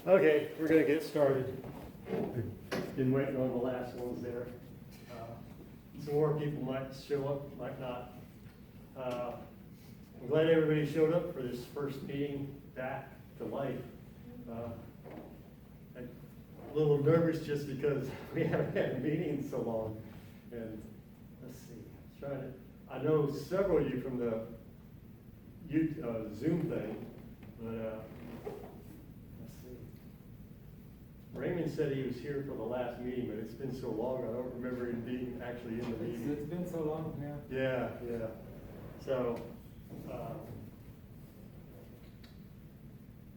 Okay, we're gonna get started. Been waiting on the last ones there. Some more people might show up, might not. I'm glad everybody showed up for this first meeting back to life. I'm a little nervous just because we haven't had a meeting in so long. And let's see, I know several of you from the Zoom thing, but let's see. Raymond said he was here for the last meeting, but it's been so long, I don't remember him being actually in the meeting. It's been so long, yeah. Yeah. So,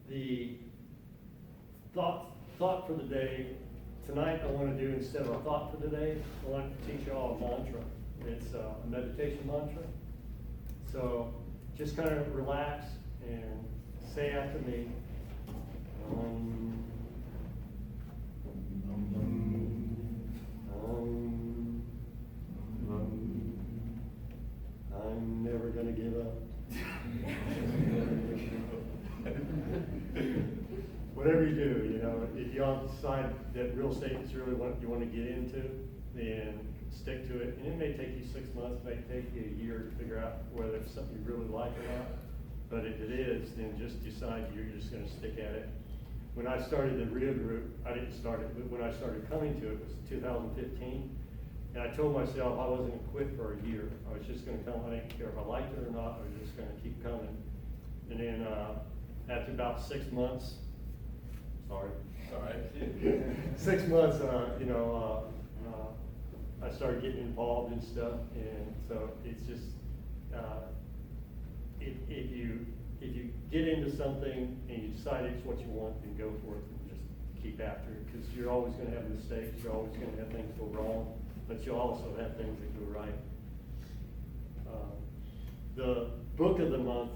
the thought for the day, tonight I want to do, instead of a thought for the day, I want to teach you all a mantra. It's a meditation mantra. So, just kind of relax and say after me, I'm never gonna give up. Whatever you do, you know, if you all decide that real estate is really what you want to get into, then stick to it. And it may take you 6 months, it may take you a year to figure out whether it's something you really like or not. But if it is, then just decide you're just gonna stick at it. When I started the Reia group, I didn't start it, but when I started coming to it, it was 2015. And I told myself I wasn't gonna quit for a year. I was just gonna come, I didn't care if I liked it or not, I was just gonna keep coming. And then, after about 6 months, sorry. All right. 6 months, I started getting involved in stuff, and so it's just, if you get into something and you decide it's what you want, then go for it and just keep after it, because you're always gonna have mistakes, you're always gonna have things go wrong, but you'll also have things that go right. The book of the month,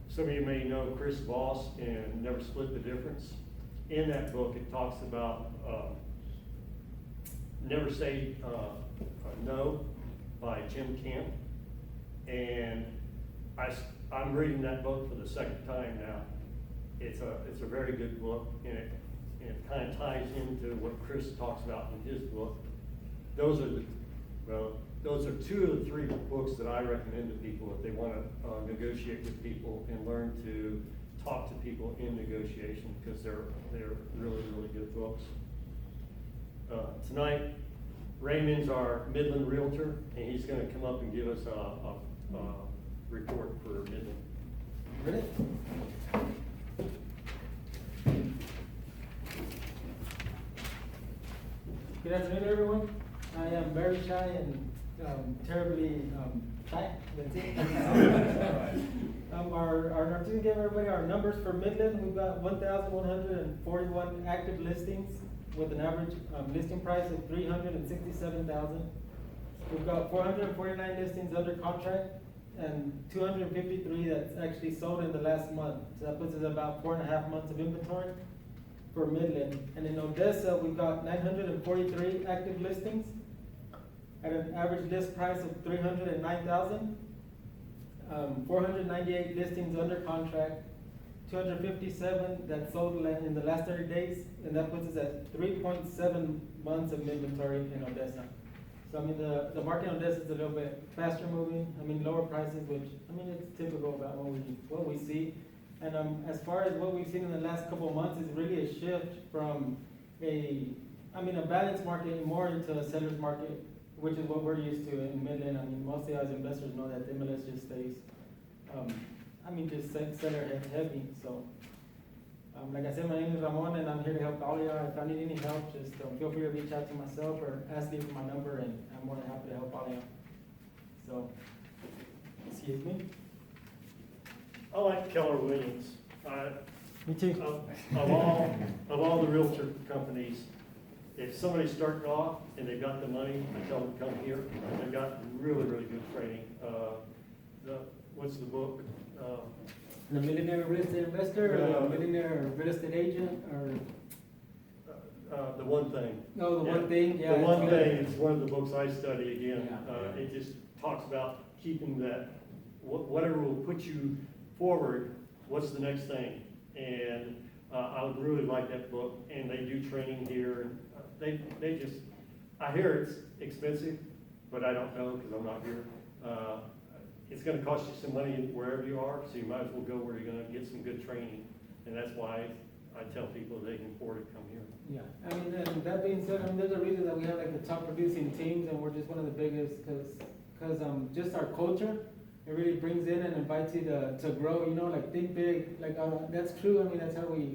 some of you may know Chris Voss and Never Split the Difference. In that book, it talks about Never Say No by Jim Camp. And I'm reading that book for the second time now. It's a very good book, and it kind of ties into what Chris talks about in his book. Those are two of the three books that I recommend to people if they want to negotiate with people and learn to talk to people in negotiation, because they're really, really good books. Tonight, Raymond's our Midland Realtor, and he's going to come up and give us a report for Midland. Ready? Good afternoon, everyone. I am very shy and terribly shy. That's it. Our team gave everybody our numbers for Midland. We've got 1,141 active listings with an average listing price of $367,000. We've got 449 listings under contract and 253 that's actually sold in the last month. So that puts us at about 4.5 months of inventory for Midland. And in Odessa, we've got 943 active listings at an average list price of $309,000. 498 listings under contract, 257 that sold in the last 30 days, and that puts us at 3.7 months of inventory in Odessa. So I mean, the market in Odessa is a little bit faster moving. I mean, lower prices, which I mean it's typical about what we see. And as far as what we've seen in the last couple of months is really a shift from a balanced market more into a seller's market, which is what we're used to in Midland. I mean, mostly as investors know that the MLS just stays, just seller heavy. So, like I said, my name is Ramon, and I'm here to help all of y'all. If I need any help, just feel free to reach out to myself or ask me for my number, and I'm more than happy to help all of y'all. So, excuse me. I like Keller Williams. Me too. Of all the realtor companies, if somebody's starting off and they've got the money, I tell them to come here. They've got really, really good training. What's the book? The Millionaire Real Estate Investor, or the Millionaire Real Estate Agent, or The One Thing. no, the One Thing. Yeah, The One Thing is one of the books I study again. Yeah. It just talks about keeping that, whatever will put you forward, what's the next thing? And I would really like that book, and they do training here, and they just, I hear it's expensive, but I don't know because I'm not here. It's gonna cost you some money wherever you are, so you might as well go where you're gonna get some good training, and that's why I tell people they can afford it, come here. Yeah, I mean, and that being said, I mean, there's a reason that we have like the top producing teams, and we're just one of the biggest, cause just our culture, it really brings in and invites you to grow, you know, like think big, like, that's true, I mean, that's how we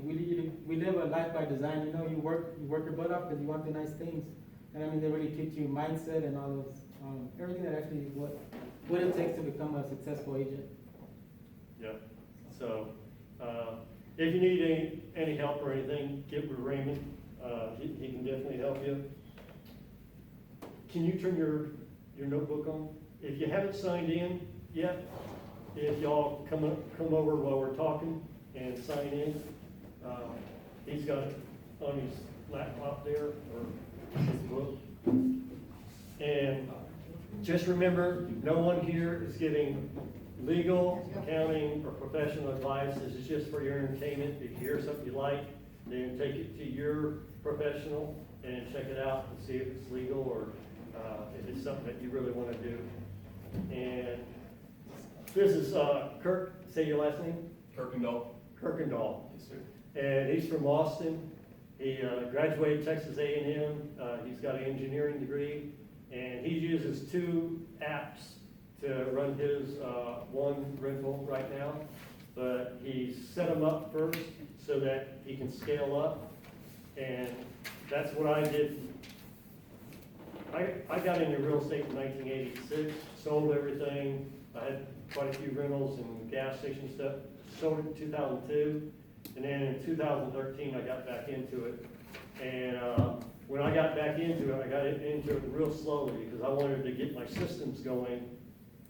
live a life by design, you know, you work your butt off because you want the nice things, and I mean, they really teach you mindset and all those, everything that actually, what it takes to become a successful agent. Yep, so, if you need any help or anything, get with Raymond, he can definitely help you. Can you turn your notebook on? If you haven't signed in yet, if y'all come over while we're talking and sign in, he's got it on his laptop there, or his book. And just remember, no one here is giving legal, accounting, or professional advice. This is just for your entertainment. If you hear something you like, then take it to your professional and check it out and see if it's legal or if it's something that you really want to do. And this is Kirk, say your last name? Kirkendall. Kirkendall. Yes, sir. And he's from Austin. He graduated Texas A&M. He's got an engineering degree, and he uses 2 apps to run his one rental right now. But he set them up first so that he can scale up, and that's what I did. I got into real estate in 1986, sold everything. I had quite a few rentals and gas station stuff. Sold it in 2002, and then in 2013 I got back into it. And when I got back into it, I got into it real slowly because I wanted to get my systems going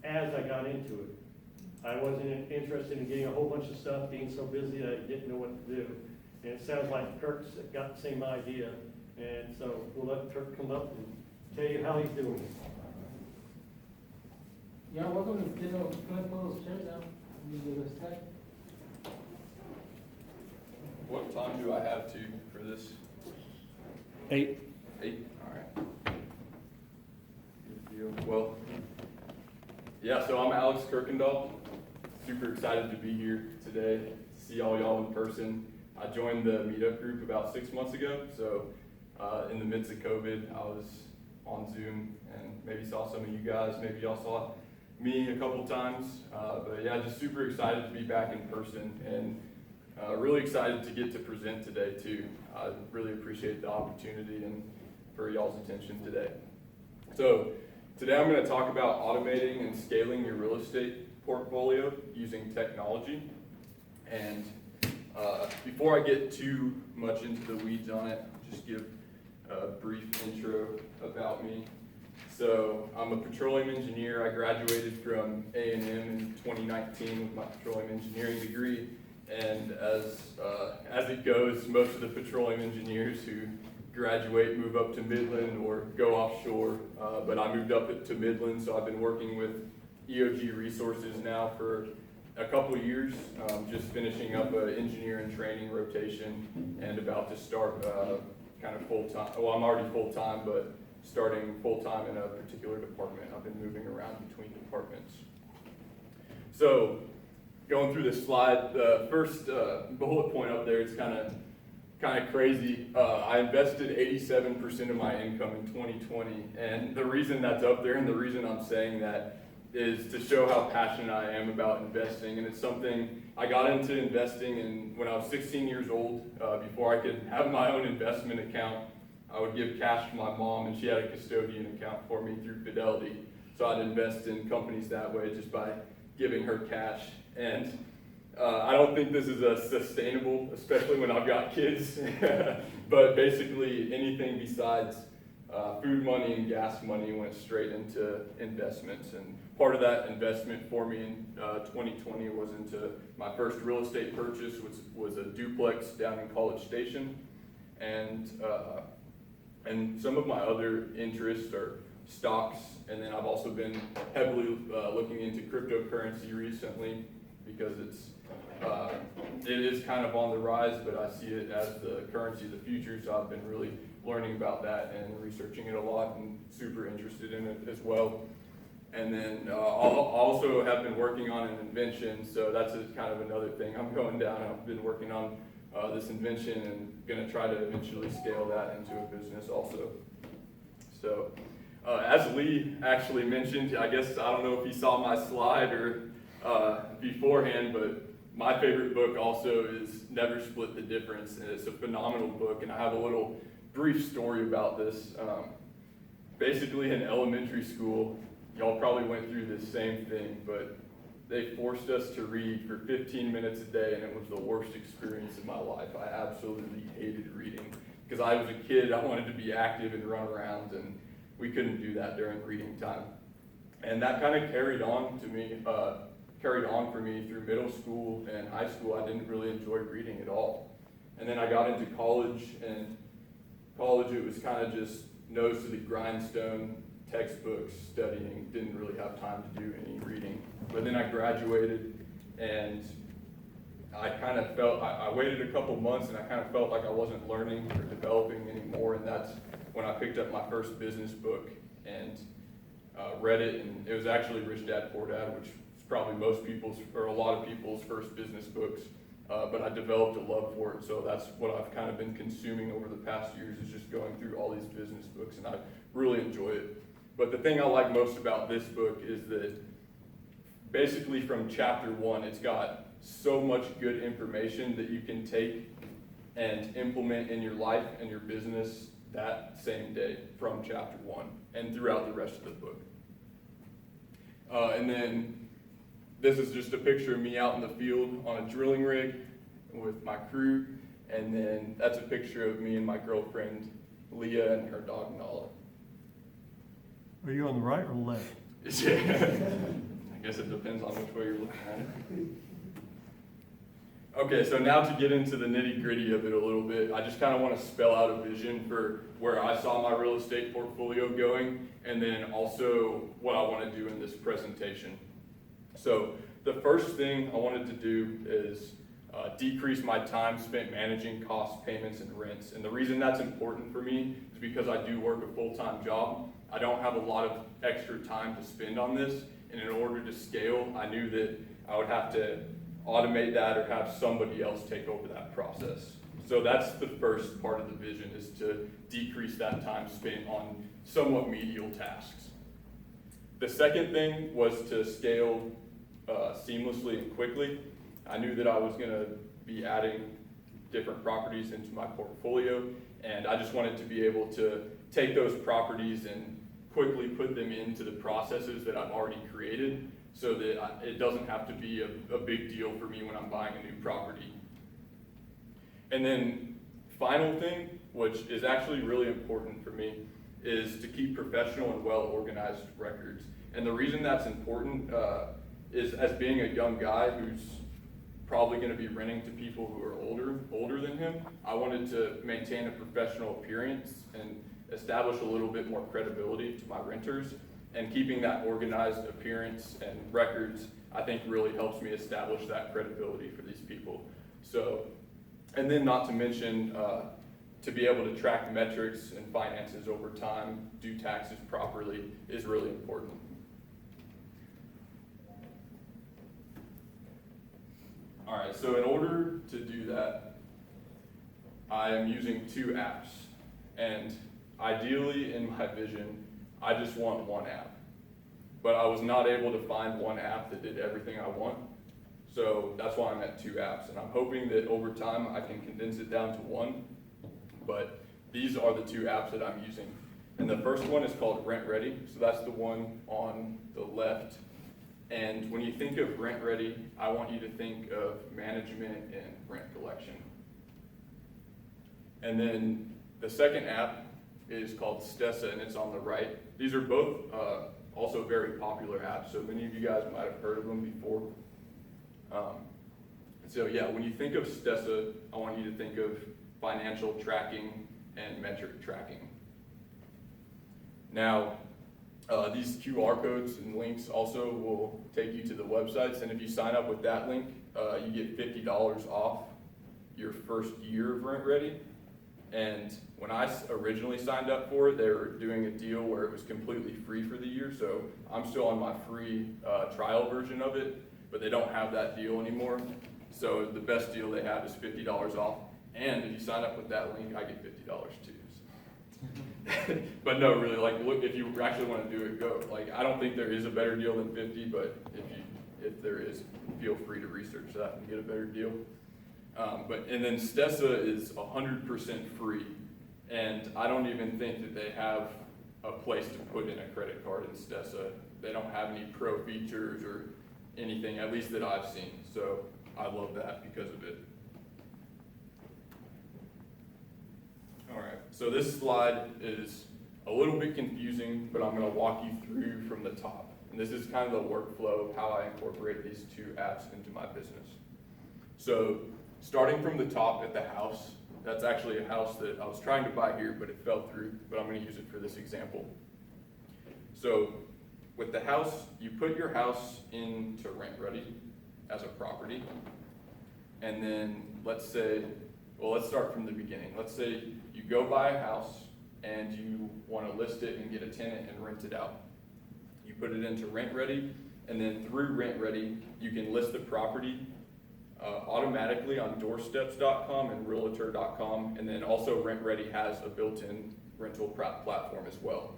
as I got into it. I wasn't interested in getting a whole bunch of stuff, being so busy that I didn't know what to do. And it sounds like Kirk's got the same idea, and so we'll let Kirk come up and tell you how he's doing it. Yeah, welcome to collect all those chairs out. You give us that. What time do I have for this? 8. 8? All right. Good deal. Well, yeah, so I'm Alex Kirkendall. Super excited to be here today, see all y'all in person. I joined the meetup group about 6 months ago, so in the midst of COVID, I was on Zoom and maybe saw some of you guys, maybe y'all saw me a couple times, but yeah, just super excited to be back in person and really excited to get to present today too. I really appreciate the opportunity and for y'all's attention today. So today I'm going to talk about automating and scaling your real estate portfolio using technology. And before I get too much into the weeds on it, I'll just give a brief intro about me. So I'm a petroleum engineer. I graduated from A&M in 2019 with my petroleum engineering degree. And as it goes, most of the petroleum engineers who graduate move up to Midland or go offshore. But I moved up to Midland, so I've been working with EOG Resources now for a couple of years, just finishing up an engineer and training rotation and about to start kind of full-time. Well, I'm already full-time, but starting full-time in a particular department. I've been moving around between departments. So going through this slide, the first bullet point up there, it's kind of crazy. I invested 87% of my income in 2020, and the reason that's up there and the reason I'm saying that is to show how passionate I am about investing. And it's something I got into investing in when I was 16 years old. Before I could have my own investment account, I would give cash to my mom, and she had a custodian account for me through Fidelity. So I'd invest in companies that way just by giving her cash. And I don't think this is sustainable, especially when I've got kids. But basically anything besides food money and gas money went straight into investments. And part of that investment for me in 2020 was into my first real estate purchase, which was a duplex down in College Station. And some of my other interests are stocks, and then I've also been heavily looking into cryptocurrency recently because it's it is kind of on the rise, but I see it as the currency of the future, so I've been really learning about that and researching it a lot and super interested in it as well. And then I also have been working on an invention, so that's kind of another thing I'm going down. I've been working on this invention and going to try to eventually scale that into a business also. So as Lee actually mentioned, I guess, I don't know if he saw my slide or beforehand, but my favorite book also is Never Split the Difference, and it's a phenomenal book, and I have a little brief story about this. Basically in elementary school, y'all probably went through this same thing, but they forced us to read for 15 minutes a day, and it was the worst experience in my life. I absolutely hated reading, because I was a kid, I wanted to be active and run around, and we couldn't do that during reading time. And that kind of carried on for me through middle school and high school. I didn't really enjoy reading at all. And then I got into college, and college, it was kind of just nose to the grindstone, textbooks, studying, didn't really have time to do any reading. But then I graduated, and I kind of felt, I waited a couple months, and I kind of felt like I wasn't learning or developing anymore, and that's when I picked up my first business book and read it, and it was actually Rich Dad Poor Dad, which is probably most people's, or a lot of people's first business books, but I developed a love for it, so that's what I've kind of been consuming over the past years, is just going through all these business books, and I really enjoy it. But the thing I like most about this book is that basically from chapter 1, it's got so much good information that you can take and implement in your life and your business that same day from chapter 1 and throughout the rest of the book. And then this is just a picture of me out in the field on a drilling rig with my crew, and then that's a picture of me and my girlfriend Leah and her dog Nala. Are you on the right or the left? Yeah. I guess it depends on which way you're looking at it. Okay, so now to get into the nitty-gritty of it a little bit, I just kind of want to spell out a vision for where I saw my real estate portfolio going, and then also what I want to do in this presentation. So the first thing I wanted to do is decrease my time spent managing costs, payments, and rents. And the reason that's important for me is because I do work a full-time job. I don't have a lot of extra time to spend on this, and in order to scale, I knew that I would have to automate that or have somebody else take over that process. So that's the first part of the vision, is to decrease that time spent on somewhat menial tasks. The second thing was to scale seamlessly and quickly. I knew that I was going to be adding different properties into my portfolio, and I just wanted to be able to take those properties and quickly put them into the processes that I've already created, so that it doesn't have to be a big deal for me when I'm buying a new property. And then final thing, which is actually really important for me, is to keep professional and well-organized records. And the reason that's important is, as being a young guy who's probably going to be renting to people who are older than him, I wanted to maintain a professional appearance and establish a little bit more credibility to my renters. And keeping that organized appearance and records, I think, really helps me establish that credibility for these people. So, and then not to mention, to be able to track metrics and finances over time, do taxes properly, is really important. All right, so in order to do that, I am using 2 apps. And ideally, in my vision, I just want one app. But I was not able to find one app that did everything I want. So that's why I'm at 2 apps. And I'm hoping that over time I can condense it down to 1. But these are the 2 apps that I'm using. And the first one is called Rent Ready. So that's the one on the left. And when you think of Rent Ready, I want you to think of management and rent collection. And then the second app is called Stessa, and it's on the right. These are both also very popular apps, so many of you guys might have heard of them before. So yeah, when you think of Stessa, I want you to think of financial tracking and metric tracking. Now, these QR codes and links also will take you to the websites, and if you sign up with that link, you get $50 off your first year of Rent Ready. And when I originally signed up for it, they were doing a deal where it was completely free for the year. So I'm still on my free trial version of it, but they don't have that deal anymore. So the best deal they have is $50 off. And if you sign up with that link, I get $50 too. But no, really, like, look, if you actually want to do it, go. Like, I don't think there is a better deal than 50, but if there is, feel free to research that and get a better deal. And then Stessa is 100% free, and I don't even think that they have a place to put in a credit card in Stessa. They don't have any pro features or anything, at least that I've seen. So I love that because of it. All right, so this slide is a little bit confusing, but I'm going to walk you through from the top. And this is kind of the workflow of how I incorporate these two apps into my business. So starting from the top at the house, that's actually a house that I was trying to buy here, but it fell through, but I'm going to use it for this example. So with the house, you put your house into Rent Ready as a property. And then let's start from the beginning. Let's say you go buy a house and you want to list it and get a tenant and rent it out. You put it into Rent Ready, and then through Rent Ready, you can list the property automatically on doorsteps.com and realtor.com, and then also Rent Ready has a built-in rental platform as well.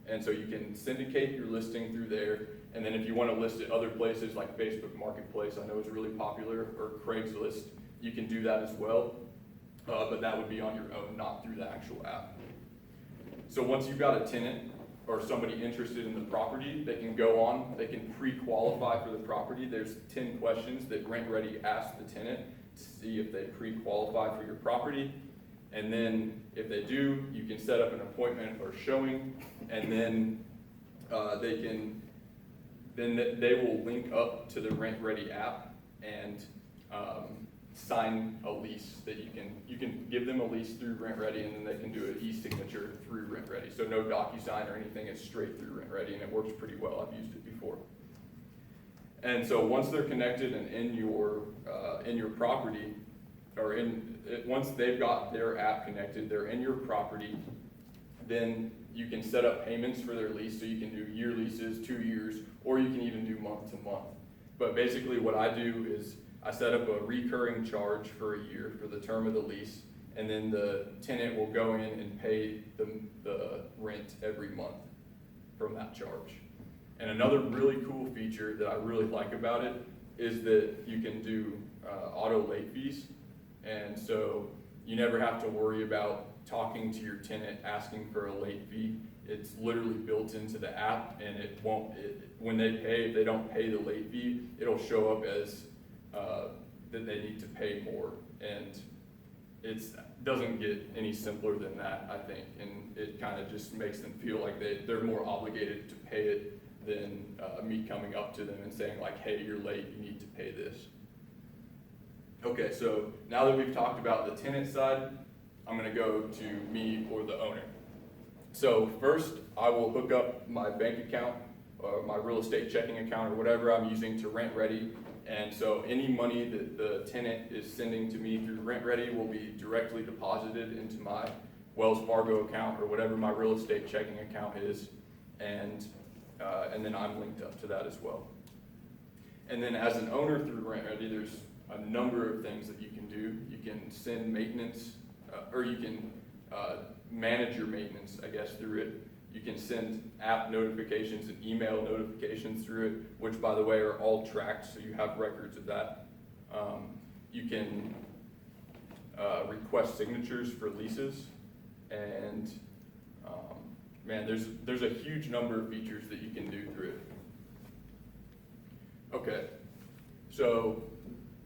And so you can syndicate your listing through there, and then if you want to list it other places like Facebook Marketplace, I know is really popular, or Craigslist, you can do that as well, but that would be on your own, not through the actual app. So once you've got a tenant or somebody interested in the property, they can go on, they can pre-qualify for the property. There's 10 questions that Rent Ready asks the tenant to see if they pre-qualify for your property. And then if they do, you can set up an appointment or showing, and then they will link up to the Rent Ready app and sign a lease that you can give them a lease through Rent Ready, and then they can do an e-signature through Rent Ready. So no DocuSign or anything, it's straight through Rent Ready, and it works pretty well. I've used it before. And so once they're connected and in your property, or once they've got their app connected, they're in your property, then you can set up payments for their lease. So you can do year leases, 2 years, or you can even do month to month. But basically what I do is I set up a recurring charge for a year for the term of the lease, and then the tenant will go in and pay the rent every month from that charge. And another really cool feature that I really like about it is that you can do auto late fees. And so you never have to worry about talking to your tenant asking for a late fee. It's literally built into the app, and when they pay, if they don't pay the late fee, it'll show up as that they need to pay more. And it doesn't get any simpler than that, I think. And it kind of just makes them feel like they're more obligated to pay it than me coming up to them and saying like, hey, you're late, you need to pay this. Okay, so now that we've talked about the tenant side, I'm gonna go to me or the owner. So first, I will hook up my bank account, or my real estate checking account, or whatever I'm using to Rent Ready. And so any money that the tenant is sending to me through Rent Ready will be directly deposited into my Wells Fargo account or whatever my real estate checking account is. And then I'm linked up to that as well. And then as an owner through Rent Ready, there's a number of things that you can do. You can send maintenance, or you can manage your maintenance, I guess, through it. You can send app notifications and email notifications through it, which, by the way, are all tracked, so you have records of that. You can request signatures for leases, and man, there's a huge number of features that you can do through it. Okay, so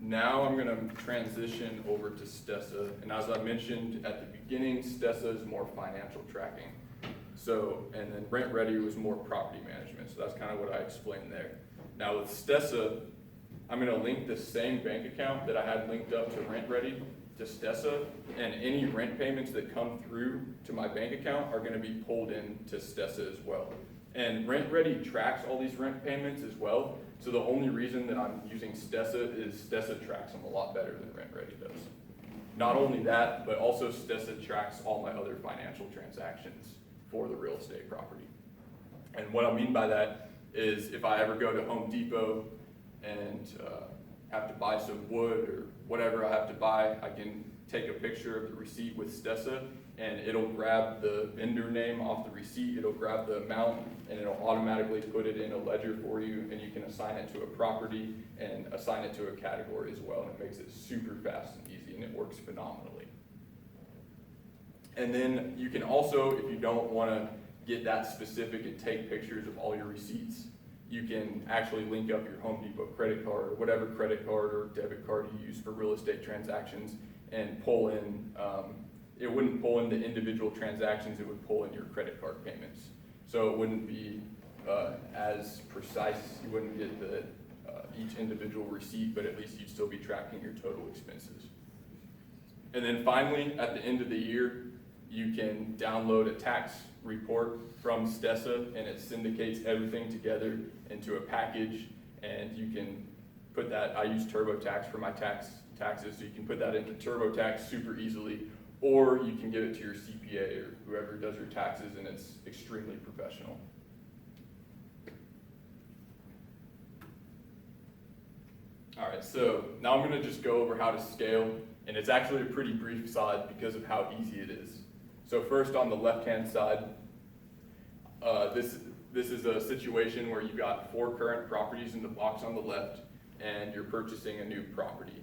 now I'm going to transition over to Stessa, and as I mentioned at the beginning, Stessa is more financial tracking. So, and then Rent Ready was more property management, so that's kind of what I explained there. Now with Stessa, I'm going to link the same bank account that I had linked up to Rent Ready to Stessa, and any rent payments that come through to my bank account are going to be pulled into Stessa as well. And RentReady tracks all these rent payments as well. So the only reason that I'm using Stessa is Stessa tracks them a lot better than RentReady does. Not only that, but also Stessa tracks all my other financial transactions for the real estate property. And what I mean by that is if I ever go to Home Depot and have to buy some wood or whatever I have to buy, I can take a picture of the receipt with Stessa and it'll grab the vendor name off the receipt, it'll grab the amount, and it'll automatically put it in a ledger for you, and you can assign it to a property and assign it to a category as well, and it makes it super fast and easy, and it works phenomenally. And then you can also, if you don't want to get that specific and take pictures of all your receipts, you can actually link up your Home Depot credit card or whatever credit card or debit card you use for real estate transactions and pull in, it wouldn't pull in the individual transactions, it would pull in your credit card payments. So it wouldn't be as precise, you wouldn't get the each individual receipt, but at least you'd still be tracking your total expenses. And then finally, at the end of the year, you can download a tax report from Stessa, and it syndicates everything together into a package, and you can put that, I use TurboTax for my taxes, so you can put that into TurboTax super easily, or you can give it to your CPA or whoever does your taxes, and it's extremely professional. All right, so now I'm gonna just go over how to scale, and it's actually a pretty brief slide because of how easy it is. So first on the left-hand side, this is a situation where you've got 4 current properties in the box on the left, and you're purchasing a new property.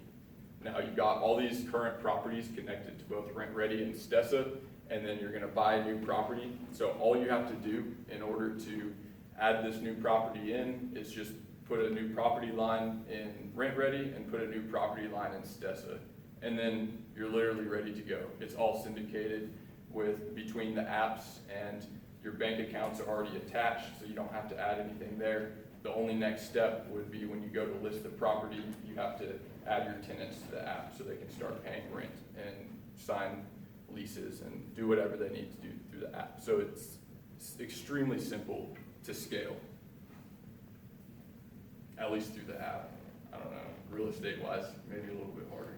Now you've got all these current properties connected to both RentReady and Stessa, and then you're gonna buy a new property. So all you have to do in order to add this new property in is just put a new property line in RentReady and put a new property line in Stessa. And then you're literally ready to go. It's all syndicated between the apps, and your bank accounts are already attached, so you don't have to add anything there. The only next step would be when you go to list the property, you have to add your tenants to the app so they can start paying rent and sign leases and do whatever they need to do through the app. So it's extremely simple to scale, at least through the app. I don't know, real estate wise, maybe a little bit harder.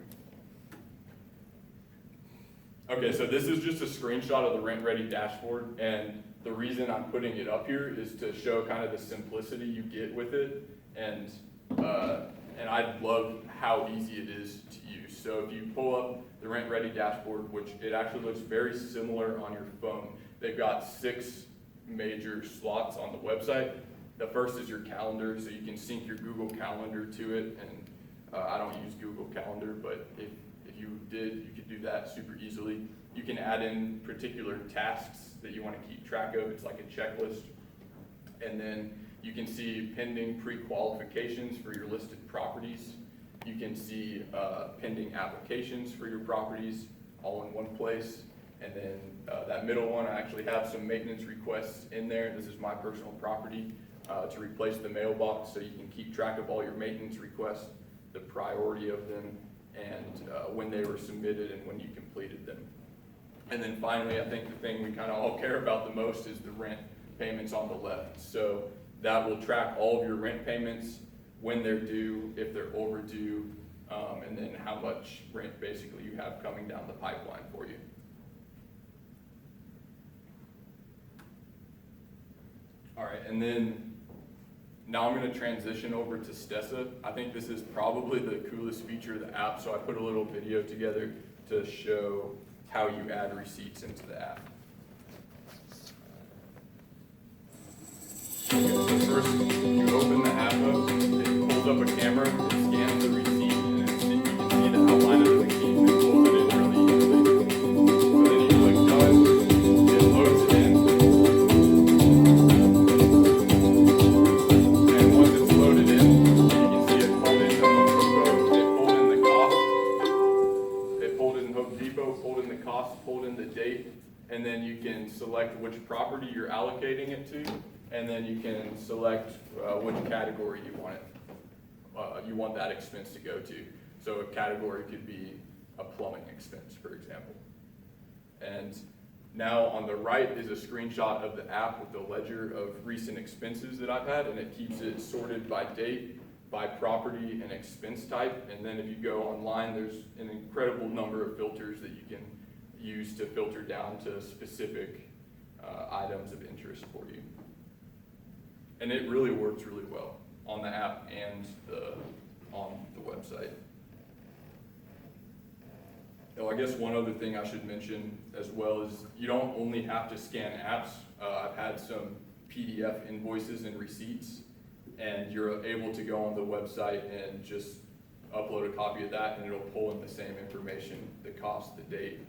Okay, so this is just a screenshot of the RentReady dashboard, and the reason I'm putting it up here is to show kind of the simplicity you get with it, and I love how easy it is to use. So if you pull up the RentReady dashboard, which it actually looks very similar on your phone, they've got 6 major slots on the website. The first is your calendar, so you can sync your Google Calendar to it, and I don't use Google Calendar, but if you did, you could do that super easily. You can add in particular tasks that you want to keep track of. It's like a checklist. And then you can see pending pre-qualifications for your listed properties. You can see pending applications for your properties all in one place. And then that middle one, I actually have some maintenance requests in there. This is my personal property to replace the mailbox, so you can keep track of all your maintenance requests, the priority of them, and when they were submitted and when you completed them. And then finally, I think the thing we kind of all care about the most is the rent payments on the left. So that will track all of your rent payments, when they're due, if they're overdue, and then how much rent basically you have coming down the pipeline for you. All right, and then now I'm going to transition over to Stessa. I think this is probably the coolest feature of the app, so I put a little video together to show how you add receipts into the app. Okay, so first, you open the app up, it pulls up a camera, it scans the receipt, and you can see the outline of the receipt, and it pulls it in really easily. So then you click done, it loads it in. And once it's loaded in, you can see it pulled into Home Depot, it pulled in the cost, it pulled in Home Depot, pulled in the cost, pulled in the date, and then you can select which property you're allocating it to. And then you can select which category you want it. You want that expense to go to. So a category could be a plumbing expense, for example. And Now on the right is a screenshot of the app with the ledger of recent expenses that I've had, and it keeps it sorted by date, by property, and expense type. And then if you go online, there's an incredible number of filters that you can use to filter down to specific items of interest for you. And it really works really well on the app and on the website. Oh, I guess one other thing I should mention as well is you don't only have to scan apps. I've had some PDF invoices and receipts, and you're able to go on the website and just upload a copy of that, and it'll pull in the same information, the cost, the date,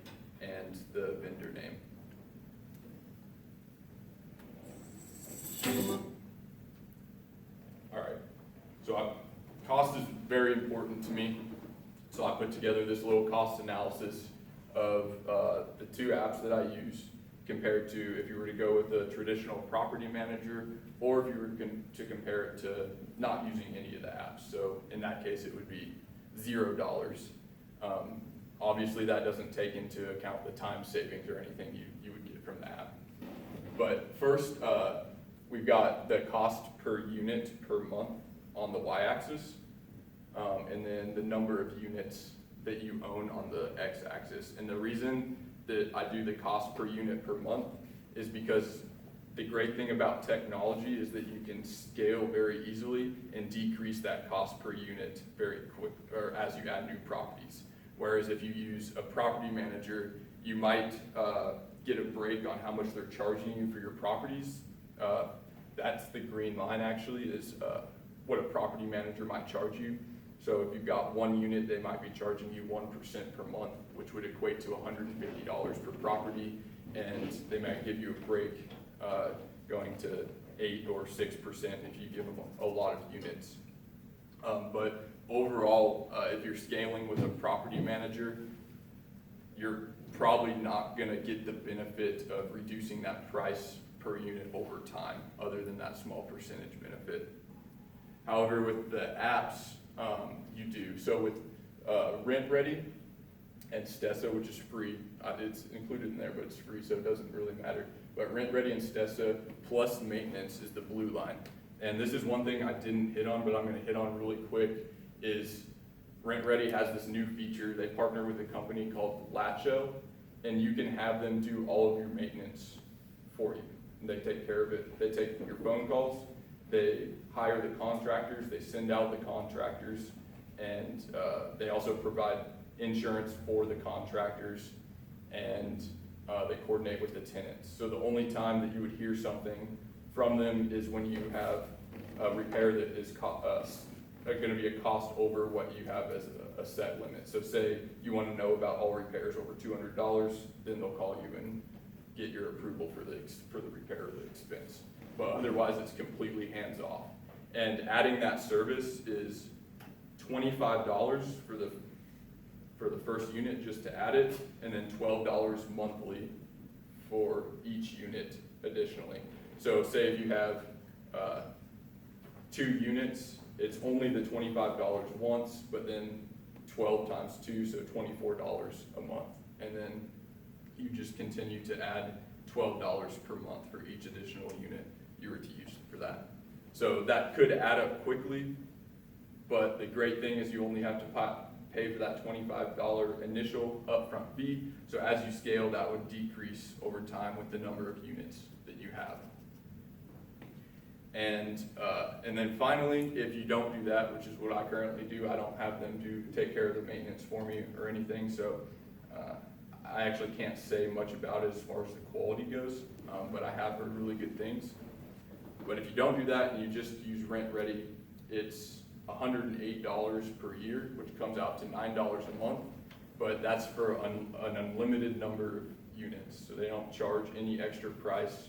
and the vendor name. All right, so cost is very important to me. So I put together this little cost analysis of the two apps that I use compared to if you were to go with a traditional property manager, or if you were to compare it to not using any of the apps. So in that case, it would be $0. Obviously, that doesn't take into account the time savings or anything you would get from the app. But first, we've got the cost per unit per month on the y-axis. And then the number of units that you own on the x-axis. And the reason that I do the cost per unit per month is because the great thing about technology is that you can scale very easily and decrease that cost per unit very quick, or as you add new properties. Whereas if you use a property manager, you might get a break on how much they're charging you for your properties. That's the green line actually, is what a property manager might charge you. So if you've got one unit, they might be charging you 1% per month, which would equate to $150 per property, and they might give you a break going to 8 or 6% if you give them a lot of units. But overall, if you're scaling with a property manager, you're probably not going to get the benefit of reducing that price per unit over time, other than that small percentage benefit. However, with the apps, you do. So with Rent Ready and Stessa, which is free, it's included in there, but it's free, so it doesn't really matter. But Rent Ready and Stessa plus maintenance is the blue line. And this is one thing I didn't hit on, but I'm going to hit on really quick, is Rent Ready has this new feature. They partner with a company called Lacho, and you can have them do all of your maintenance for you. And they take care of it. They take your phone calls, they hire the contractors, they send out the contractors, and they also provide insurance for the contractors, and they coordinate with the tenants. So the only time that you would hear something from them is when you have a repair that is going to be a cost over what you have as a set limit. So say you want to know about all repairs over $200, then they'll call you and get your approval for the repair of the expense. But otherwise, it's completely hands-off. And adding that service is $25 for the first unit just to add it, and then $12 monthly for each unit additionally. So say if you have 2 units, it's only the $25 once, but then 12 times 2, so $24 a month. And then you just continue to add $12 per month for each additional unit you were to use for that. So that could add up quickly, but the great thing is you only have to pay for that $25 initial upfront fee. So as you scale, that would decrease over time with the number of units that you have. And then finally, if you don't do that, which is what I currently do, I don't have them take care of the maintenance for me or anything, so I actually can't say much about it as far as the quality goes, but I have heard really good things. But if you don't do that and you just use Rent Ready, it's $108 per year, which comes out to $9 a month, but that's for an unlimited number of units. So they don't charge any extra price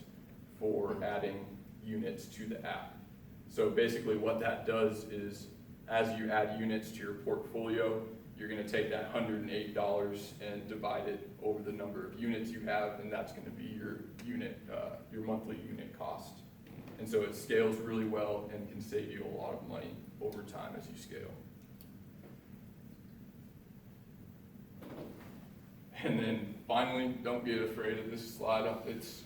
for adding units to the app. So basically what that does is, as you add units to your portfolio, you're going to take that $108 and divide it over the number of units you have, and that's going to be your monthly unit cost. And so it scales really well and can save you a lot of money over time as you scale. And then finally, don't get afraid of this slide. It's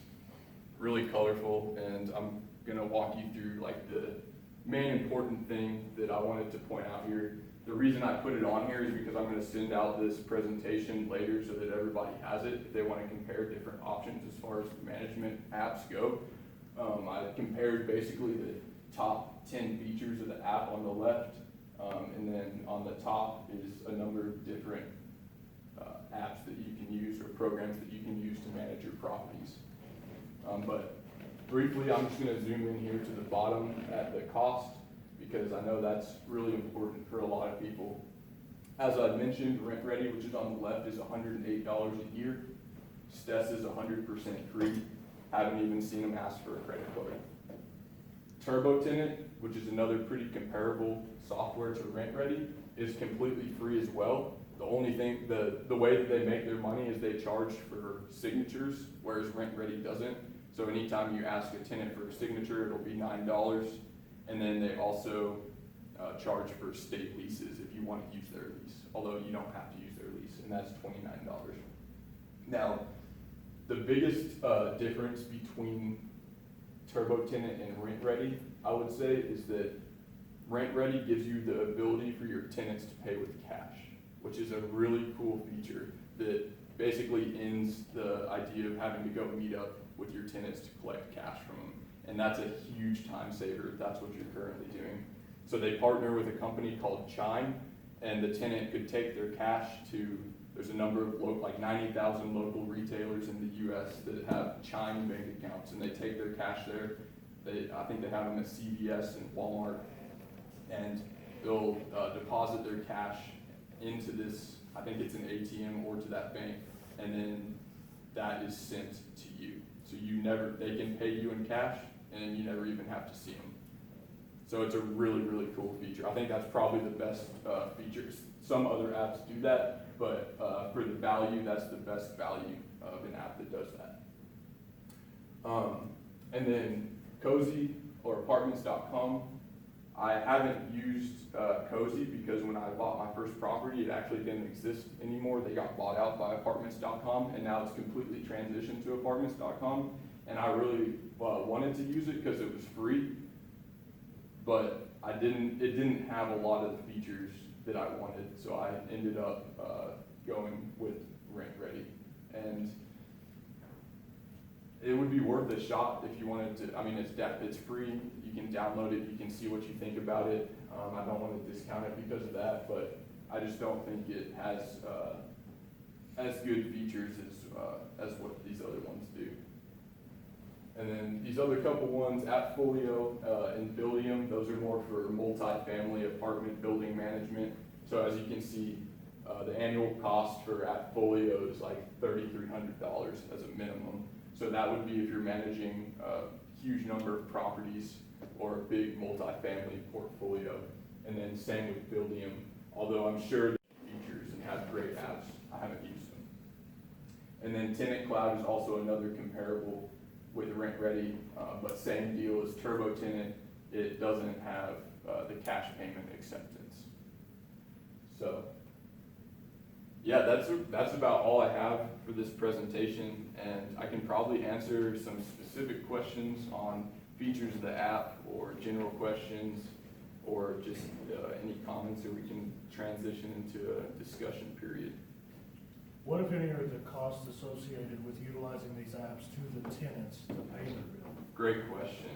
really colorful, and I'm gonna walk you through like the main important thing that I wanted to point out here. The reason I put it on here is because I'm gonna send out this presentation later so that everybody has it if they wanna compare different options as far as management apps go. I compared basically the top 10 features of the app on the left, and then on the top is a number of different apps that you can use or programs that you can use to manage your properties. But briefly, I'm just going to zoom in here to the bottom at the cost, because I know that's really important for a lot of people. As I mentioned, RentReady, which is on the left, is $108 a year. Stess is 100% free. Haven't even seen them ask for a credit card. TurboTenant, which is another pretty comparable software to RentReady, is completely free as well. The only thing, the way that they make their money is they charge for signatures, whereas RentReady doesn't. So anytime you ask a tenant for a signature, it'll be $9. And then they also charge for state leases if you want to use their lease, although you don't have to use their lease, and that's $29. Now, the biggest difference between TurboTenant and RentReady, I would say, is that RentReady gives you the ability for your tenants to pay with cash, which is a really cool feature that basically ends the idea of having to go meet up with your tenants to collect cash from them. And that's a huge time saver if that's what you're currently doing. So they partner with a company called Chime, and the tenant could take their cash to, there's a number of like 90,000 local retailers in the US that have Chime bank accounts, and they take their cash there. I think they have them at CVS and Walmart, and they'll deposit their cash into this, I think it's an ATM or to that bank, and then that is sent to you. So they can pay you in cash, and you never even have to see them. So it's a really, really cool feature. I think that's probably the best feature. Some other apps do that, but for the value, that's the best value of an app that does that. And then Cozy or apartments.com. I haven't used Cozy because when I bought my first property, it actually didn't exist anymore. They got bought out by apartments.com, and now it's completely transitioned to apartments.com. And I really wanted to use it because it was free, but it didn't have a lot of the features that I wanted, so I ended up going with RentReady. And it would be worth a shot if you wanted to. I mean, it's free. You can download it. You can see what you think about it. I don't want to discount it because of that, but I just don't think it has as good features as what these other ones do. And then these other couple ones, Appfolio and Buildium, those are more for multi-family apartment building management. So as you can see, the annual cost for Appfolio is like $3,300 as a minimum. So that would be if you're managing a huge number of properties or a big multi-family portfolio. And then same with Buildium, although I'm sure they have features and have great apps, I haven't used them. And then Tenant Cloud is also another comparable with RentReady, but same deal as TurboTenant. It doesn't have the cash payment acceptance. So yeah, that's about all I have for this presentation, and I can probably answer some specific questions on features of the app or general questions or just any comments, or we can transition into a discussion period. What, if any, are the costs associated with utilizing these apps to the tenants to pay their bill? Great question.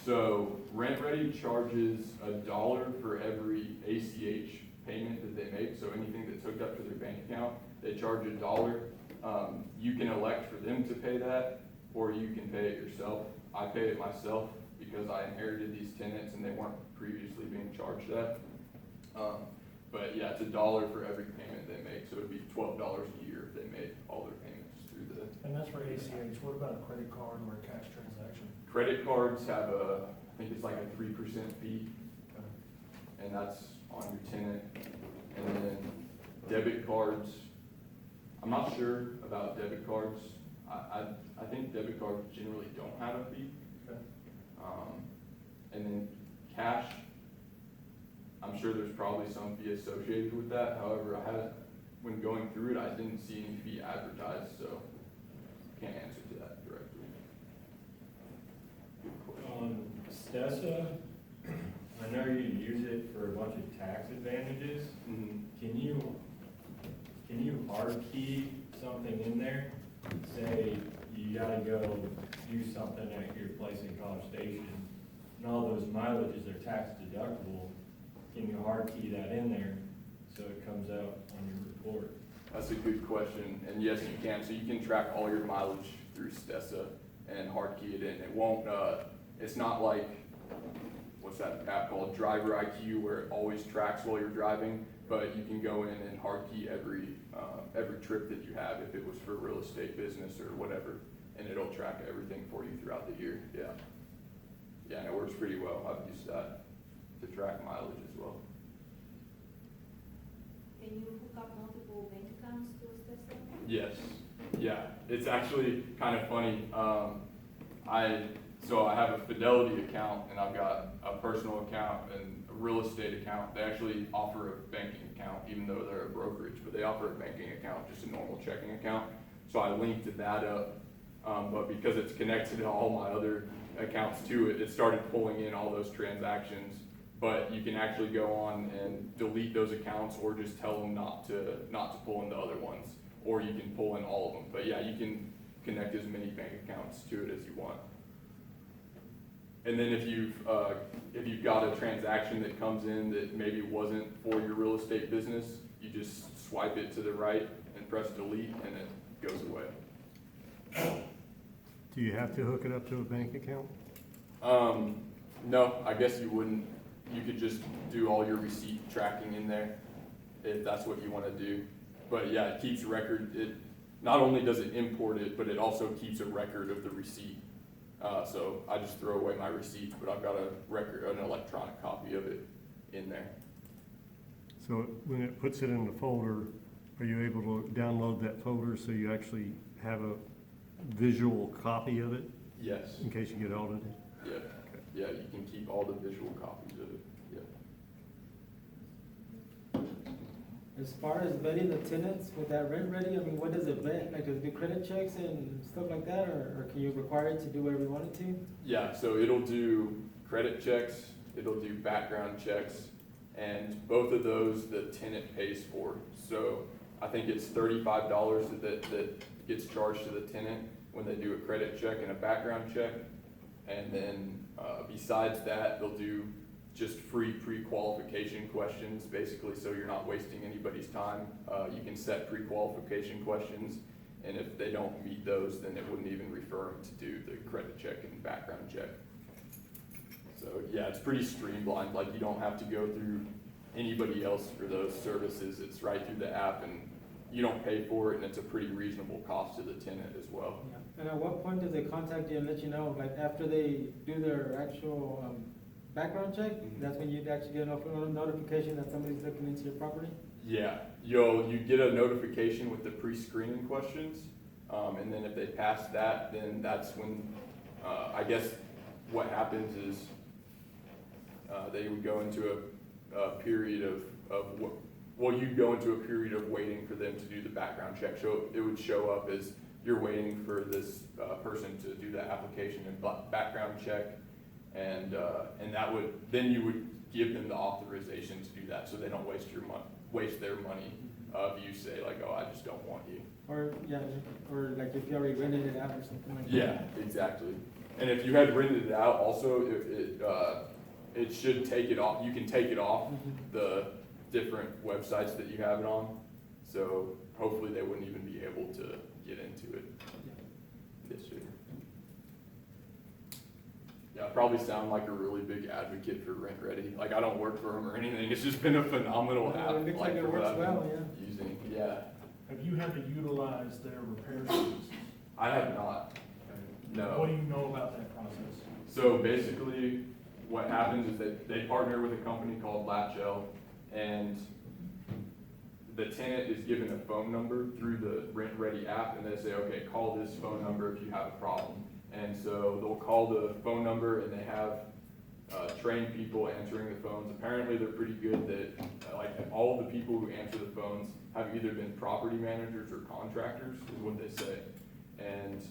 So RentReady charges $1 for every ACH payment that they make. So anything that's hooked up to their bank account, they charge $1. You can elect for them to pay that, or you can pay it yourself. I pay it myself because I inherited these tenants and they weren't previously being charged that. But yeah, it's $1 for every payment they make, so it'd be $12 a year if they made all their payments through the. And that's for ACH. What about a credit card or a cash transaction? Credit cards have I think it's like a 3% fee, and that's on your tenant. And then debit cards, I'm not sure about debit cards. I think debit cards generally don't have a fee. Okay. And then cash, I'm sure there's probably some fee associated with that. However, I when going through it, I didn't see any fee advertised, so can't answer to that directly. Good question. Stessa, I know you use it for a bunch of tax advantages. Mhm. Can you hard key something in there? Say you gotta go do something at your place in College Station, and all those mileages are tax deductible. Can you hard key that in there so it comes out on your report? That's a good question, and yes, you can. So you can track all your mileage through Stessa and hard key it in. It won't, it's not like, what's that app called, Driver IQ, where it always tracks while you're driving, but you can go in and hard key every trip that you have, if it was for real estate business or whatever, and it'll track everything for you throughout the year, yeah. Yeah, and it works pretty well. I've used that to track mileage as well. Can you hook up multiple bank accounts to a system? Yes, yeah, it's actually kind of funny. So I have a Fidelity account and I've got a personal account and a real estate account. They actually offer a banking account, even though they're a brokerage, but they offer a banking account, just a normal checking account. So I linked that up, but because it's connected to all my other accounts to it, it started pulling in all those transactions. But you can actually go on and delete those accounts or just tell them not to pull in the other ones, or you can pull in all of them. But yeah, you can connect as many bank accounts to it as you want. And then if you've got a transaction that comes in that maybe wasn't for your real estate business, you just swipe it to the right and press delete and it goes away. Do you have to hook it up to a bank account? No, I guess you wouldn't. You could just do all your receipt tracking in there if that's what you want to do. But yeah, it keeps record. It not only does it import it, but it also keeps a record of the receipt. So I just throw away my receipts, but I've got an electronic copy of it in there. So when it puts it in the folder, are you able to download that folder so you actually have a visual copy of it Yes. in case you get audited? Yeah. Yeah, you can keep all the visual copies of it. Yeah. As far as vetting the tenants with that rent ready, I mean, what does it vet? Like, does it do credit checks and stuff like that, or can you require it to do whatever you want it to? Yeah, so it'll do credit checks, it'll do background checks, and both of those the tenant pays for. So I think it's $35 that gets charged to the tenant when they do a credit check and a background check. And then besides that, they'll do just free pre-qualification questions, basically, so you're not wasting anybody's time. You can set pre-qualification questions, and if they don't meet those, then it wouldn't even refer them to do the credit check and background check. So yeah, it's pretty streamlined. Like, you don't have to go through anybody else for those services. It's right through the app, and you don't pay for it, and it's a pretty reasonable cost to the tenant as well. Yeah. And at what point do they contact you and let you know, like after they do their actual background check? Mhm. That's when you'd actually get a notification that somebody's looking into your property? Yeah, you get a notification with the pre-screening questions, and then if they pass that, then that's when, I guess what happens is they would go into a period you'd go into a period of waiting for them to do the background check. So it would show up as you're waiting for this person to do the application and background check, and then you would give them the authorization to do that, so they don't waste their money. If you say like, oh, I just don't want you. Or, yeah, or like if you already rented it out or something like that? Yeah, exactly. And if you had rented it out, also it should take it off. You can take it off the different websites that you have it on. So hopefully they wouldn't even be able to get into it. Yes, sir. Yeah, I probably sound like a really big advocate for Rent Ready. Like, I don't work for them or anything. It's just been a phenomenal Yeah, app. it looks like it for what works I've well, been yeah. using. Yeah, Have you had to utilize their repair services? I have not. No. What do you know about that process? So basically, what happens is they partner with a company called Latchel, and the tenant is given a phone number through the Rent Ready app, and they say, okay, call this phone number if you have a problem. And so they'll call the phone number, and they have trained people answering the phones. Apparently, they're pretty good that, like, all the people who answer the phones have either been property managers or contractors, is what they say. And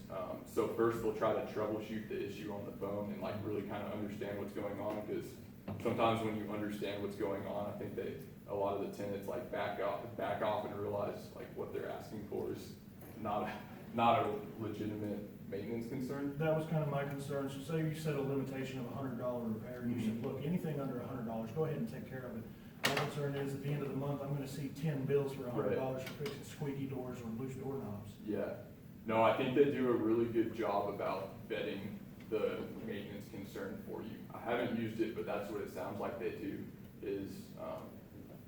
so first they'll try to troubleshoot the issue on the phone and like really kind of understand what's going on, because sometimes when you understand what's going on, I think a lot of the tenants like back off and realize like what they're asking for is not a legitimate maintenance concern. That was kind of my concern. So say you said a limitation of $100 repair, and you said, look, anything under $100, go ahead and take care of it. My concern is at the end of the month, I'm gonna see 10 bills for $100 for fixing squeaky doors or loose doorknobs. Yeah. No, I think they do a really good job about vetting the maintenance concern for you. I haven't used it, but that's what it sounds like they do, is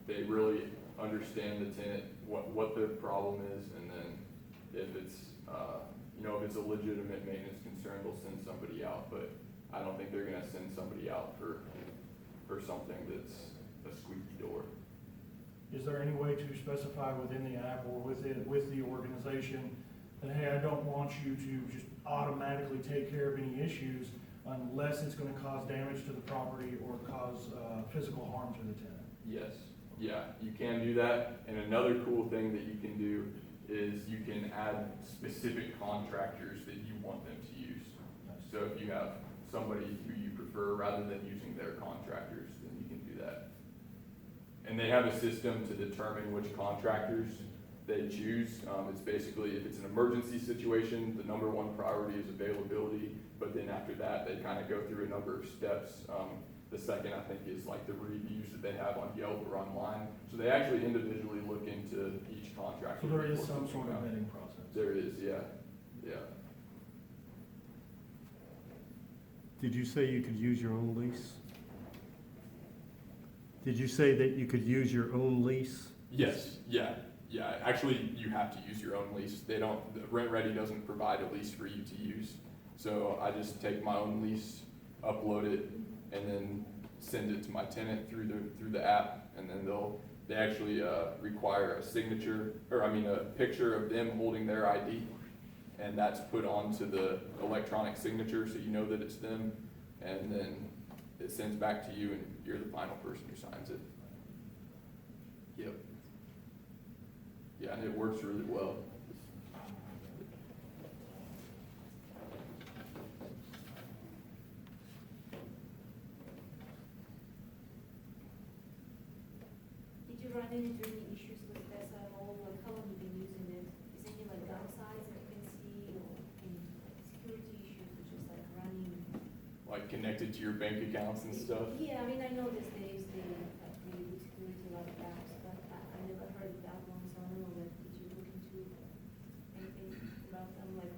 they really understand the tenant, what the problem is, and then if it's, if it's a legitimate maintenance concern, they'll send somebody out, but I don't think they're gonna send somebody out for something that's a squeaky door. Is there any way to specify within the app or with the organization that, hey, I don't want you to just automatically take care of any issues unless it's gonna cause damage to the property or cause physical harm to the tenant? Yes, yeah, you can do that, and another cool thing that you can do is you can add specific contractors that you want them to use. So if you have somebody who you prefer rather than using their contractors, then you can do that. And they have a system to determine which contractors they choose. It's basically, if it's an emergency situation, the number one priority is availability, but then after that, they kind of go through a number of steps. The second, I think, is like the reviews that they have on Yelp or online. So they actually individually look into each contractor. So there is before some switching sort of out. vetting process? There is, yeah, yeah. Did you say you could use your own lease? Did you say that you could use your own lease? Yes, yeah. Actually, you have to use your own lease. Rent Ready doesn't provide a lease for you to use. So I just take my own lease, upload it, and then send it to my tenant through the app, and then they actually require a signature, a picture of them holding their ID, and that's put onto the electronic signature so you know that it's them, and then it sends back to you and you're the final person who signs it. Yep. Yeah, and it works really well. Did you run into any issues with this at all? Like, how long have you been using it? Is there any like downsides that you can see, or any security issues, which is like running? Like connected to your bank accounts and stuff. Yeah, I mean, I know these days they have really good security like apps, but I never heard of that one, so I don't know, like, did you look into anything about them? Like,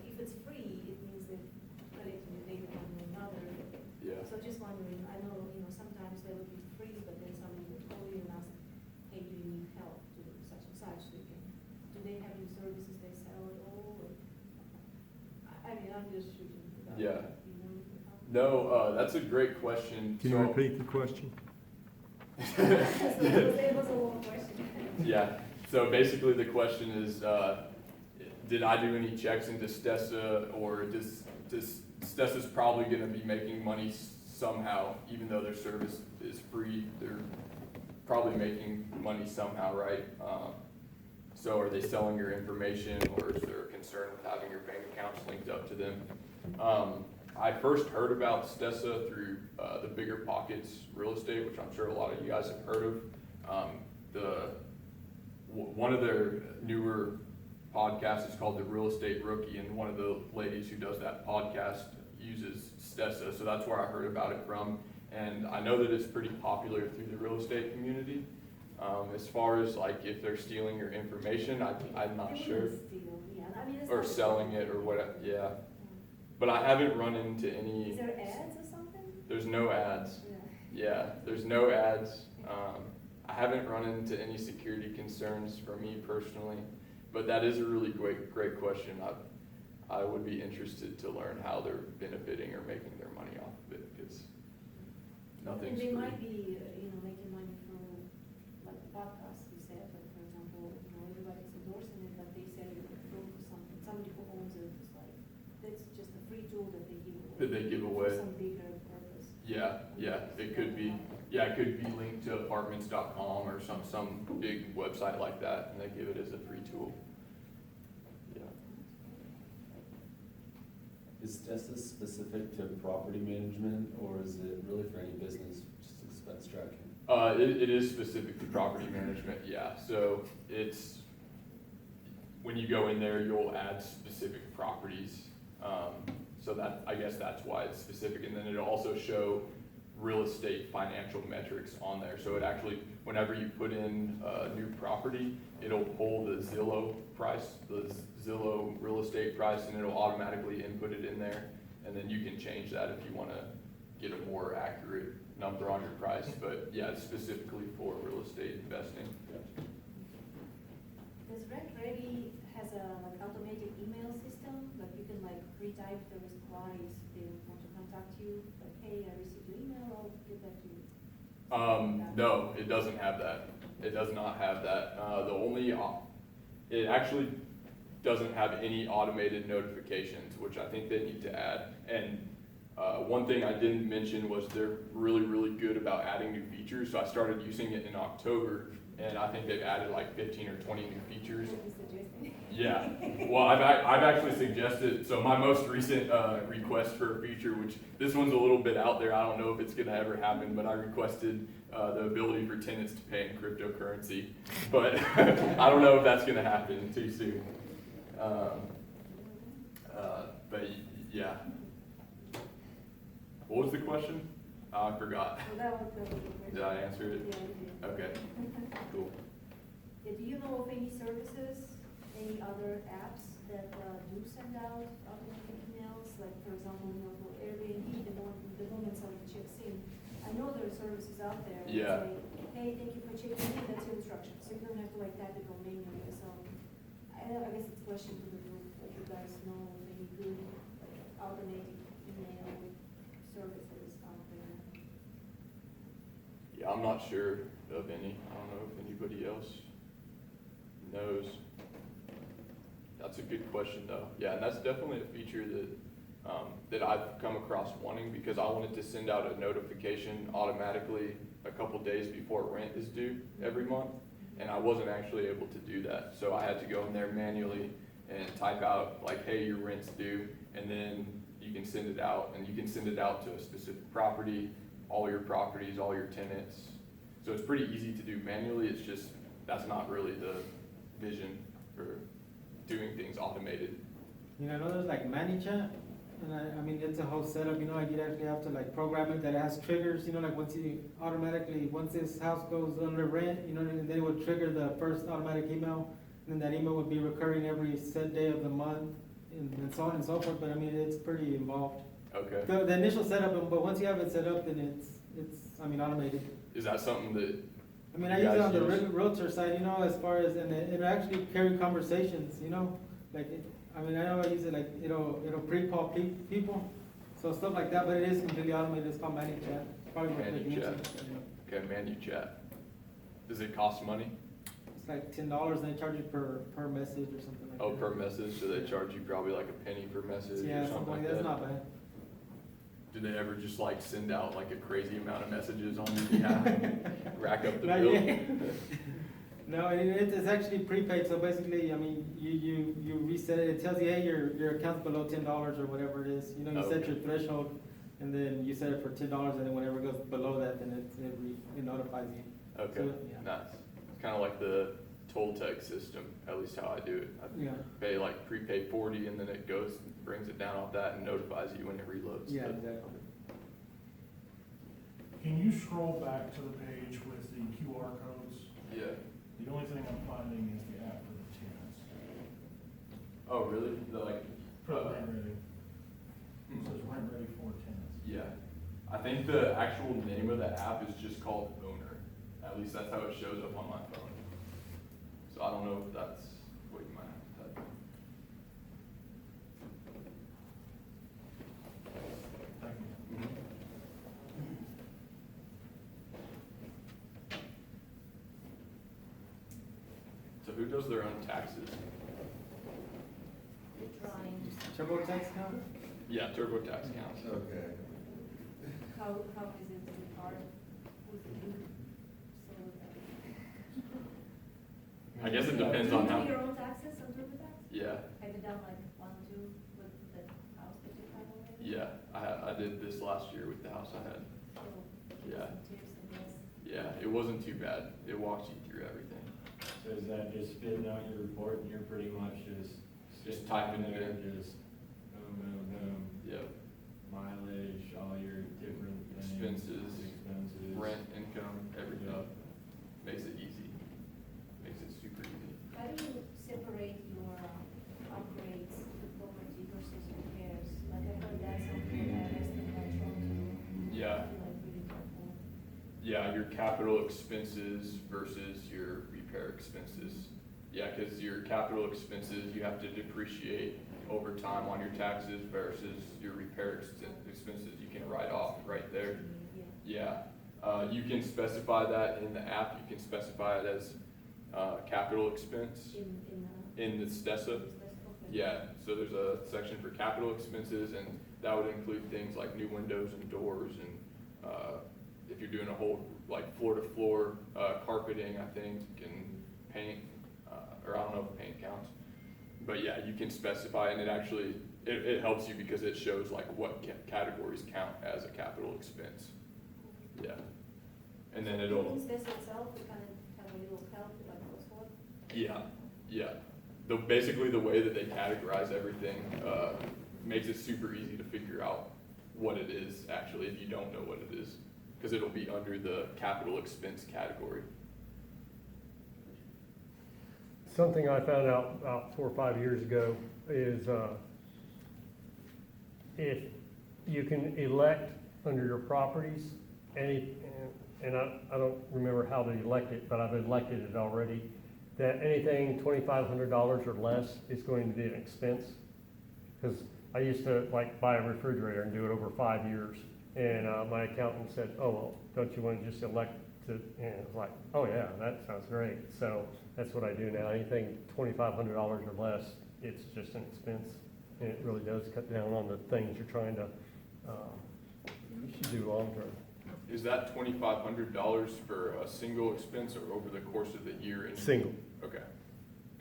if it's free, it means they're collecting your data one way or another. Yeah. So just wondering, I know, sometimes they would be free, but then somebody would call you and ask, hey, do you need help to such and such, so you can, do they have any services they sell at all? Or, I'm just shooting. Yeah. You know anything about it? No, that's a great question. Can you repeat the question? It was a long question. Yeah, so basically the question is, did I do any checks into Stessa, or does Stessa's probably gonna be making money somehow, even though their service is free, they're probably making money somehow, right? So are they selling your information, or is there a concern with having your bank accounts linked up to them? I first heard about Stessa through the Bigger Pockets Real Estate, which I'm sure a lot of you guys have heard of. One of their newer podcasts is called The Real Estate Rookie, and one of the ladies who does that podcast uses Stessa, so that's where I heard about it from. And I know that it's pretty popular through the real estate community. As far as like if they're stealing your information, I'm not They sure. wouldn't steal, yeah. I mean, it's Or not- selling it or what, yeah. But I haven't run into any. Is there ads or something? There's no ads. Yeah. Yeah, there's no ads. I haven't run into any security concerns for me personally, but that is a really great question. I would be interested to learn how they're benefiting or making their money off of it, because nothing's And they free. might be, making money through, like the podcast you said, like, for example, everybody's endorsing it, but they said it through for something, somebody who owns it, it's like, that's just a free tool that they give away. That they give away. For some bigger purpose. Yeah, it could be. Yeah, it could be linked to apartments.com or some big website like that, and they give it as a free tool. Yeah. Is this specific to property management, or is it really for any business, just expense tracking? It is specific to property management, yeah. So it's, when you go in there, you'll add specific properties. So that, I guess that's why it's specific. And then it'll also show real estate financial metrics on there. So it actually, whenever you put in a new property, it'll pull the Zillow price, the Zillow real estate price, and it'll automatically input it in there. And then you can change that if you want to get a more accurate number on your price. But yeah, it's specifically for real estate investing. Does Rent Ready has a like automated email system, like you can like retype the replies, they want to contact you, like, hey, I received your email, I'll get back to you. No, it doesn't have that. It does not have that. It actually doesn't have any automated notifications, which I think they need to add. And one thing I didn't mention was they're really, really good about adding new features. So I started using it in October, and I think they've added like 15 or 20 new features. What are you suggesting? Yeah, well, I've actually suggested, so my most recent request for a feature, which this one's a little bit out there, I don't know if it's gonna ever happen, but I requested the ability for tenants to pay in cryptocurrency. But I don't know if that's gonna happen too soon. But yeah. What was the question? I forgot. So that was the question. Did I answer it? Yeah, you did. Okay, cool. Yeah, do you know of any services, any other apps that do send out automatic emails? Like, for example, you know, for Airbnb, the moment someone checks in, I know there are services out there that Yeah. say, hey, thank you for checking in, that's your instructions. So you don't have to like type it on manually or something. I guess it's a question to the group, if you guys know of any good like, automated email services out there. Yeah, I'm not sure of any. I don't know if anybody else knows. That's a good question though. Yeah, and that's definitely a feature that I've come across wanting, because I wanted to send out a notification automatically a couple days before rent is due every month, and I wasn't actually able to do that. So I had to go in there manually and type out like, hey, your rent's due, and then you can send it out, and you can send it out to a specific property, all your properties, all your tenants. So it's pretty easy to do manually. It's just, that's not really the vision for doing things automated. You know, I know there's like ManyChat, and I mean, it's a whole setup, you know, like you'd actually have to like program it that it has triggers, you know, like once this house goes under rent, you know, and then it would trigger the first automatic email, and then that email would be recurring every set day of the month, and so on and so forth, but I mean, it's pretty involved. Okay. The initial setup, but once you have it set up, then it's automated. Is that something that, I mean, I You use it guys on the use? realtor side, you know, as far as, and it actually carry conversations, you know, like, I mean, I know I use it like, it'll pre-call people, so stuff like that, but it is completely automated, it's called ManyChat. Probably what they're using, ManyChat. you know. okay, ManyChat, does it cost money? It's like $10, and they charge you per message or something like that. Oh, per message, so they charge you probably like a penny per message Yeah, or something like that? that's not bad. Do they ever just like send out like a crazy amount of messages on your behalf, rack up the Not bill? yet. No, it's actually prepaid, so basically, I mean, you reset it, it tells you, hey, your account's below $10 or whatever it is, you know, you set Okay. your threshold, and then you set it for $10, and then whenever it goes below that, then it notifies you. Okay, So, yeah. nice. It's kind of like the toll tag system, at least how I do it. I Yeah, pay like prepaid 40, and then it goes, brings it down off that and notifies you when it reloads. yeah, But- exactly. Can you scroll back to the page with the QR codes? Yeah. The only thing I'm finding is the app for the tenants. Oh, really? The like, For Rent Ready. It says Rent Ready for tenants. yeah. I think the actual name of the app is just called Owner. At least that's how it shows up on my phone. So I don't know if that's what you might have to type. Thank you. So who does their own taxes? Trying. TurboTax account? Yeah, TurboTax counts. Okay. how is it really hard with you? So, I guess it depends on do you how. do your own taxes on TurboTax? Yeah, Have you done like 1, 2 with the house that you have already? yeah, I did this last year with the house I had. So, give Yeah. some tips, I guess. Yeah, it wasn't too bad. It walks you through everything. So is that just spitting out your report and you're pretty much just typing it there, in. just boom, Yep. mileage, all your different things. Expenses. Rent, income, everything. Yeah. Makes it easy. Makes it super easy. How do you separate your upgrades to property versus repairs? Like I heard that's something that I think I try to be Yeah. like really careful. Yeah, your capital expenses versus your repair expenses. Yeah, because your capital expenses, you have to depreciate over time on your taxes versus your repair expenses you can write off right there. Yeah. Yeah, you can specify that in the app. You can specify it as capital expense in the Stessa. Okay. Yeah, so there's a section for capital expenses, and that would include things like new windows and doors, and if you're doing a whole like floor-to-floor carpeting, I think, and paint, or I don't know if paint counts. But yeah, you can specify, and it actually, it helps you because it shows like what categories count as a capital expense. Yeah. And then it'll. In Stessa itself, we kind of have a little help, like what's what? Yeah, yeah. Basically the way that they categorize everything makes it super easy to figure out what it is actually if you don't know what it is, because it'll be under the capital expense category. Something I found out about 4 or 5 years ago is if you can elect under your properties, and I don't remember how to elect it, but I've elected it already, that anything $2,500 or less is going to be an expense. Because I used to like buy a refrigerator and do it over 5 years, and my accountant said, oh, well, don't you want to just elect to, and it was like, oh yeah, that sounds great. So that's what I do now. Anything $2,500 or less, it's just an expense. And it really does cut down on the things you're trying to do long term. Is that $2,500 for a single expense or over the course of the year? Single. Okay,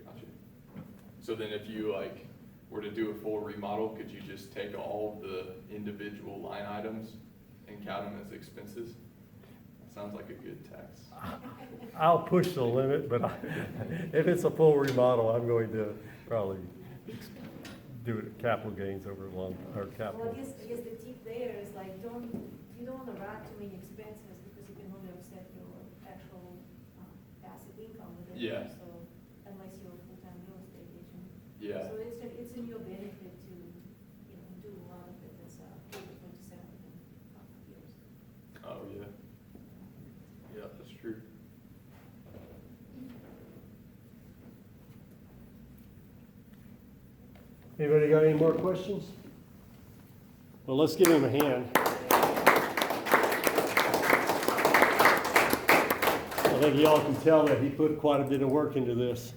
gotcha. So then if you like were to do a full remodel, could you just take all the individual line items and count them as expenses? Sounds like a good tax. I'll push the limit, but if it's a full remodel, I'm going to probably do it at capital gains over long, or Well, capital. I guess the tip there is like, you don't want to rack too many expenses because you can only offset your actual passive income with it. Yeah. So unless you're a full-time real estate agent. Yeah. So it's in your benefit to, do a lot of it that's over 27 years. Oh, yeah. Yeah, that's true. Anybody got any more questions? Well, let's give him a hand. I think y'all can tell that he put quite a bit of work into this.